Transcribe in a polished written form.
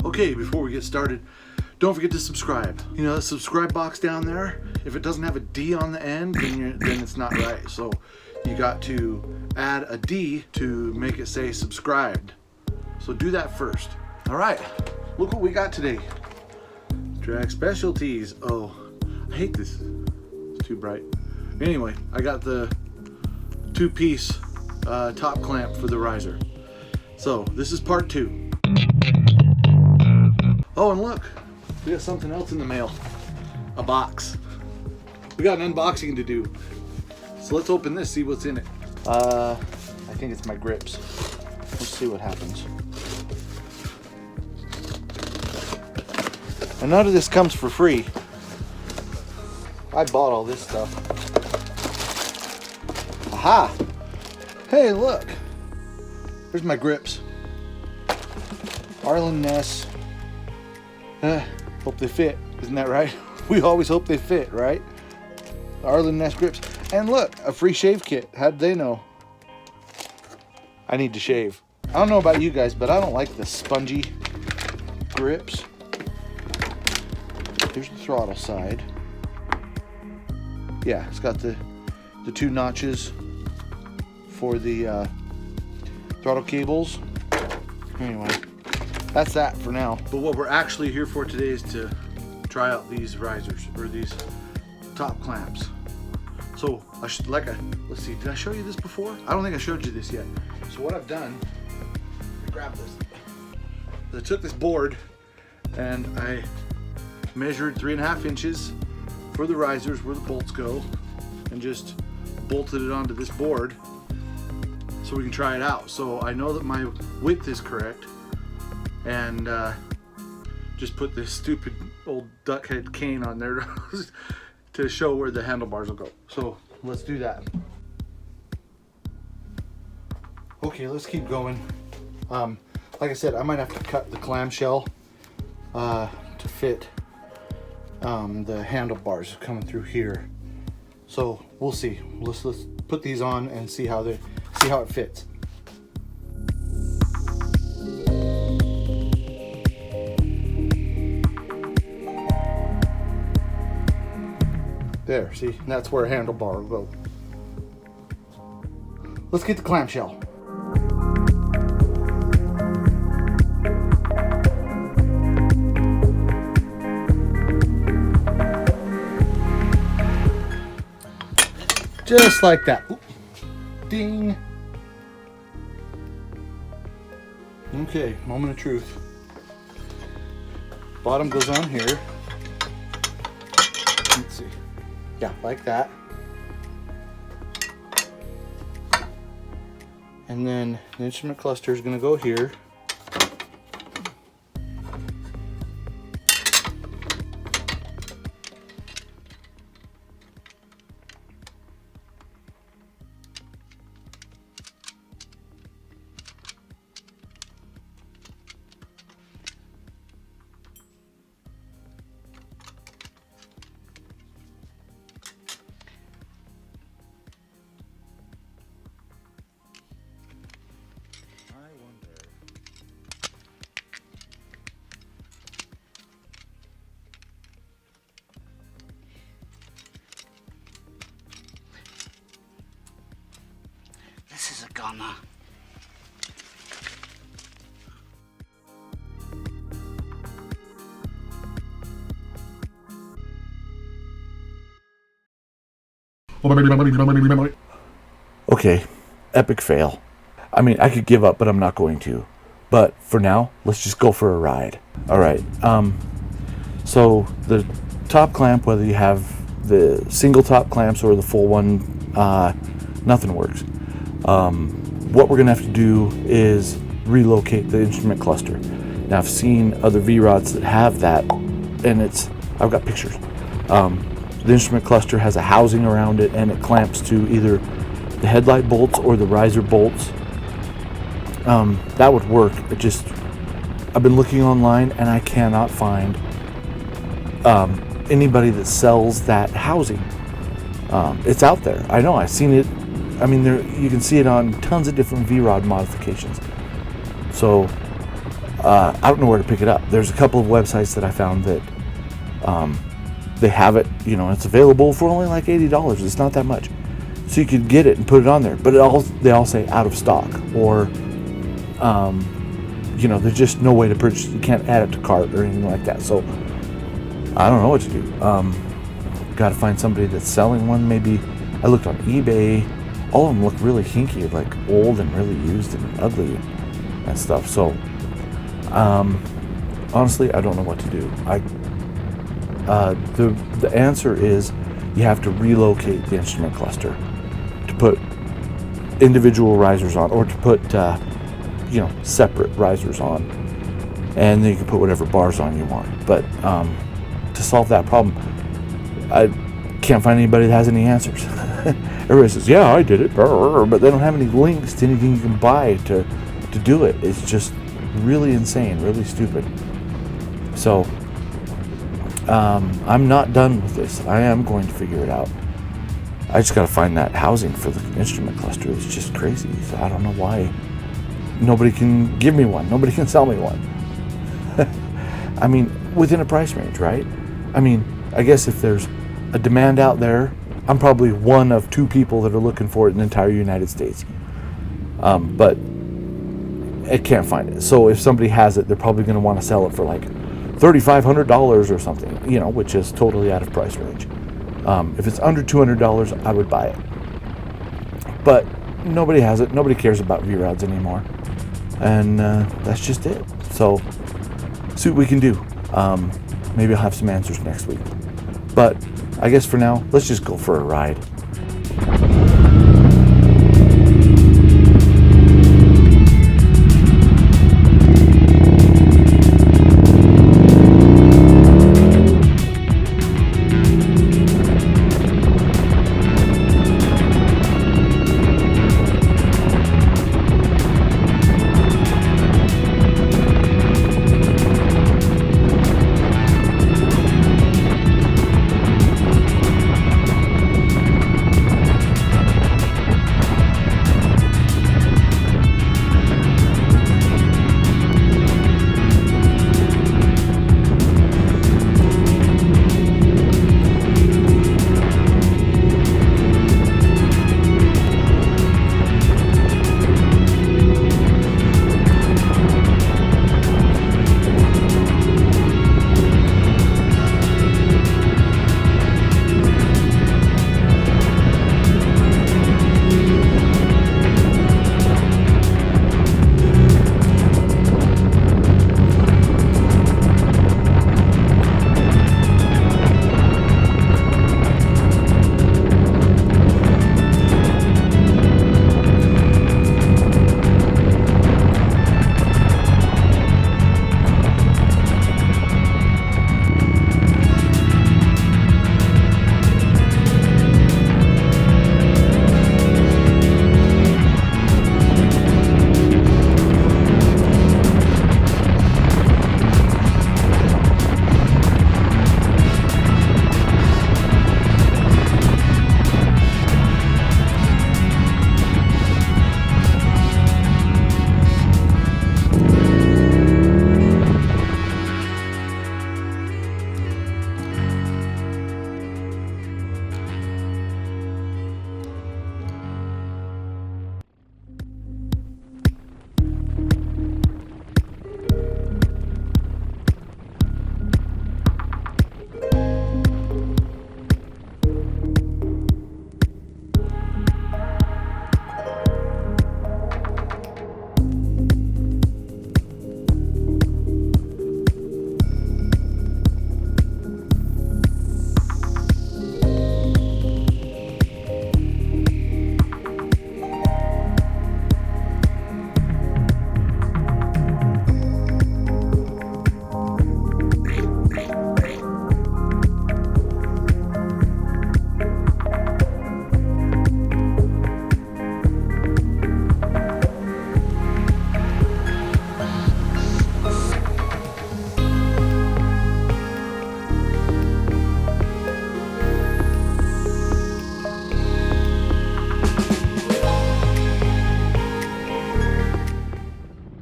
Okay, before we get started, don't forget to subscribe. You know, the subscribe box down there, if it doesn't have a D on the end, then it's not right. So you got to add a D to make it say subscribed. So do that first. All right, look what we got today. Drag specialties. Oh, I hate this. It's too bright. Anyway, I got the 2-piece top clamp for the riser. So this is part 2. Oh, and look, we got something else in the mail. A box. We got an unboxing to do. So let's open this, see what's in it. I think it's my grips. Let's see what happens. And none of this comes for free. I bought all this stuff. Aha! Hey, look. There's my grips. Arlen Ness. Hope they fit. Isn't that right? We always hope they fit, right? Arlen Ness grips. And look, a free shave kit. How'd they know? I need to shave. I don't know about you guys, but I don't like the spongy grips. Here's the throttle side. Yeah, it's got the 2 notches for the throttle cables. Anyway, that's that for now. But what we're actually here for today is to try out these risers, or these top clamps. So let's see, did I show you this before? I don't think I showed you this yet. So what I've done, I grabbed this. I took this board and I measured 3.5 inches for the risers where the bolts go, and just bolted it onto this board so we can try it out. So I know that my width is correct, and just put this stupid old duck head cane on there to show where the handlebars will go. So let's do that. Okay, let's keep going. Like I said, I might have to cut the clamshell to fit the handlebars coming through here. So we'll see. Let's put these on and see how it fits. There, see, that's where a handlebar will go. Let's get the clamshell. Just like that. Oop. Ding. Okay, moment of truth. Bottom goes on here. Let's see. Yeah, like that. And then the instrument cluster is going to go here. This is a goner. Okay, epic fail. I mean, I could give up, but I'm not going to. But for now, let's just go for a ride. All right. So the top clamp, whether you have the single top clamps or the full one, nothing works. What we're gonna have to do is relocate the instrument cluster. Now, I've seen other V-rods that have that, and I've got pictures. The instrument cluster has a housing around it, and it clamps to either the headlight bolts or the riser bolts. That would work. I've been looking online and I cannot find anybody that sells that housing. It's out there. I know. I've seen it. I mean, you can see it on tons of different V-Rod modifications. So I don't know where to pick it up. There's a couple of websites that I found that they have it, it's available for only like $80. It's not that much. So you could get it and put it on there. But they all say out of stock, or there's just no way to purchase. You can't add it to cart or anything like that. So I don't know what to do. Got to find somebody that's selling one. Maybe I looked on eBay. All of them look really hinky, like old and really used and ugly and stuff. So honestly, I don't know what to do. The answer is you have to relocate the instrument cluster to put individual risers on, or to put separate risers on, and then you can put whatever bars on you want. But to solve that problem, I can't find anybody that has any answers. Everybody says, yeah, I did it, but they don't have any links to anything you can buy to do it. It's just really insane, really stupid. So I'm not done with this. I am going to figure it out. I just got to find that housing for the instrument cluster. It's just crazy. So I don't know why nobody can give me one. Nobody can sell me one. I mean, within a price range, right? I mean, I guess if there's a demand out there, I'm probably one of 2 people that are looking for it in the entire United States. But I can't find it. So if somebody has it, they're probably going to want to sell it for like $3,500 or something, which is totally out of price range. If it's under $200, I would buy it. But nobody has it. Nobody cares about V-Rods anymore. And that's just it. So see what we can do. Maybe I'll have some answers next week. But I guess for now, let's just go for a ride.